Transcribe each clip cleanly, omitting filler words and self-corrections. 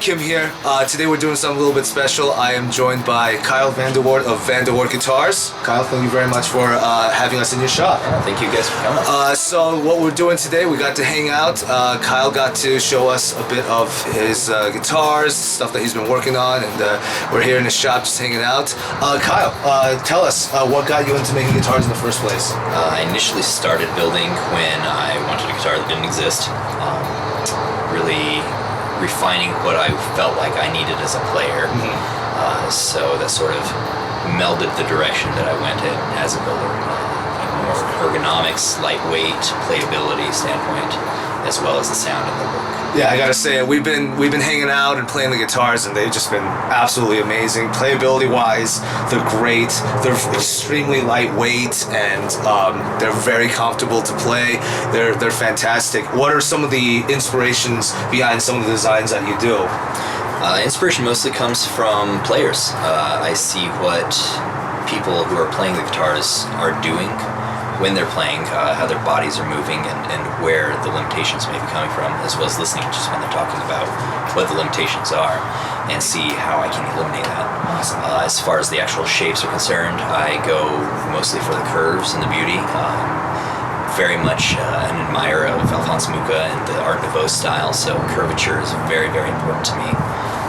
Kim here. Today we're doing something a little bit special. I am joined by Kyle VanDewart of VanDewart Guitars. Kyle, thank you very much for having us in your shop. Thank you guys for coming. So what we're doing today, we got to hang out. Kyle got to show us a bit of his guitars, stuff that he's been working on, and we're here in his shop just hanging out. Kyle, tell us what got you into making guitars in the first place? I initially started building when I wanted a guitar that didn't exist. Really refining what I felt like I needed as a player. So that sort of melded the direction that I went in as a builder. More ergonomics, lightweight, playability standpoint, as well as the sound and the look. Yeah, I gotta say, we've been hanging out and playing the guitars, and they've just been absolutely amazing. Playability-wise, they're great. They're extremely lightweight, and they're very comfortable to play. They're fantastic. What are some of the inspirations behind some of the designs that you do? Inspiration mostly comes from players. I see what people who are playing the guitars are doing when they're playing, how their bodies are moving, and where the limitations may be coming from, as well as listening just when they're talking about what the limitations are, and see how I can eliminate that. Awesome. As far as the actual shapes are concerned, I go mostly for the curves and the beauty. Very much an admirer of Alphonse Mucha and the Art Nouveau style, so curvature is very, very important to me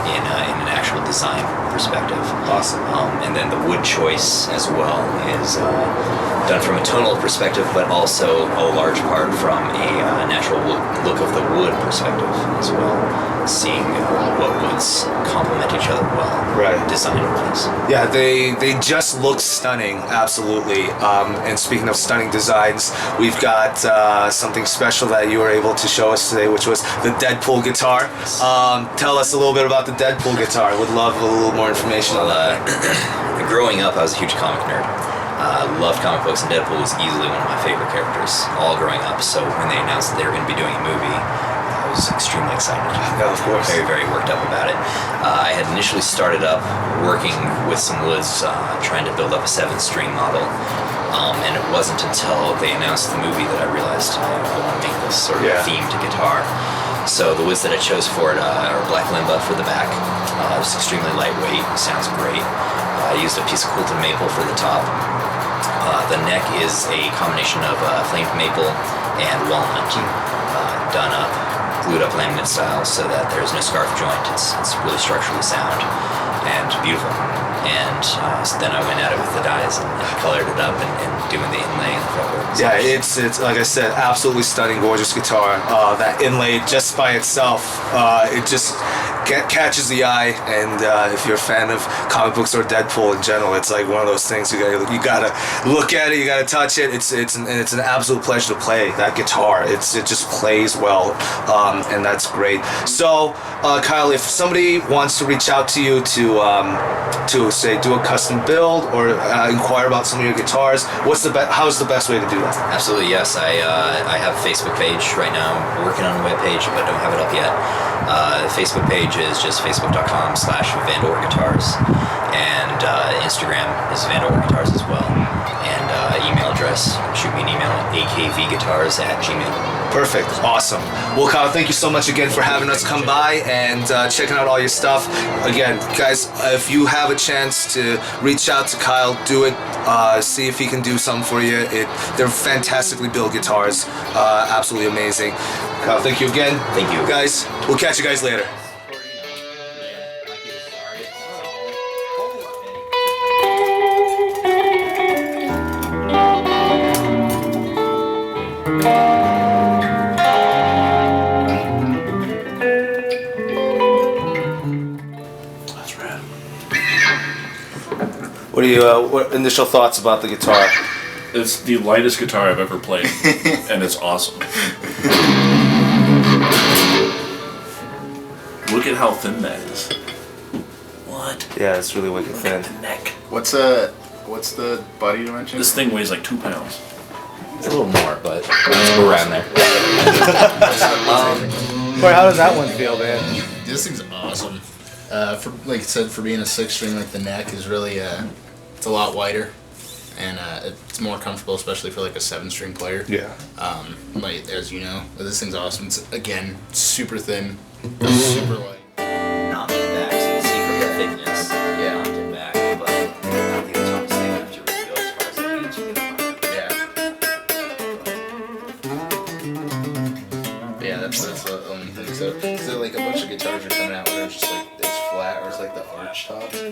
in an actual design perspective. Awesome. And then the wood choice as well is done from a tonal perspective, but also a large part from a natural look of the wood perspective as well. Seeing what woods complement each other well, right? Design-wise. Yeah, they just look stunning, absolutely. And speaking of stunning designs, we've got something special that you were able to show us today, which was the Deadpool guitar. Tell us a little bit about the Deadpool guitar. Would love a little more information on that. Growing up, I was a huge comic nerd. Loved comic books, and Deadpool was easily one of my favorite characters, all growing up. So when they announced that they were going to be doing a movie, I was extremely excited. Yeah, of course. Very, very worked up about it. I had initially started up working with some woods, trying to build up a 7-string model. And it wasn't until they announced the movie that I realized I want to make this sort of theme to guitar. So the woods that I chose for it are black limba for the back. It's extremely lightweight, sounds great. I used a piece of quilted maple for the top. The neck is a combination of flamed maple and walnut, done up, glued up laminate style so that there's no scarf joint. It's really structurally sound and beautiful. And so then I went at it with the dyes and colored it up and doing the inlay and the fretwork. Yeah, it's like I said, absolutely stunning, gorgeous guitar. That inlay just by itself, it just catches the eye. And if you're a fan of comic books or Deadpool in general, it's like one of those things you gotta look at it, you gotta touch it. It's an absolute pleasure to play that guitar. It just plays well, and that's great. So, Kyle, if somebody wants to reach out to you to say do a custom build or inquire about some of your guitars, how's the best way to do that? Absolutely, yes. I have a Facebook page right now. I'm working on a web page, but don't have it up yet. The Facebook page is just facebook.com/VanDewart Guitars, and Instagram is VanDewart Guitars as well. And email address, shoot me an email at akvguitars@gmail.com. Perfect. Awesome. Well, Kyle, thank you so much again for having us come by and checking out all your stuff. Again, guys, if you have a chance to reach out to Kyle, do it. See if he can do something for you. They're fantastically built guitars. Absolutely amazing. Kyle, thank you again. Thank you. Guys, we'll catch you guys later. What initial thoughts about the guitar? It's the lightest guitar I've ever played, and it's awesome. Look at how thin that is. What? Yeah, it's really wicked thin. Look at the neck. What's the body dimension? This thing weighs like 2 pounds. It's a little more, but it's around there. Corey, how does that one feel, man? This thing's awesome. For like I said, for being a 6-string, like the neck is really it's a lot wider, and it's more comfortable, especially for like a 7-string player. Yeah. Like as you know, this thing's awesome. It's again super thin, super light. So like a bunch of guitars are coming out where it's just like it's flat or it's like the arch tops.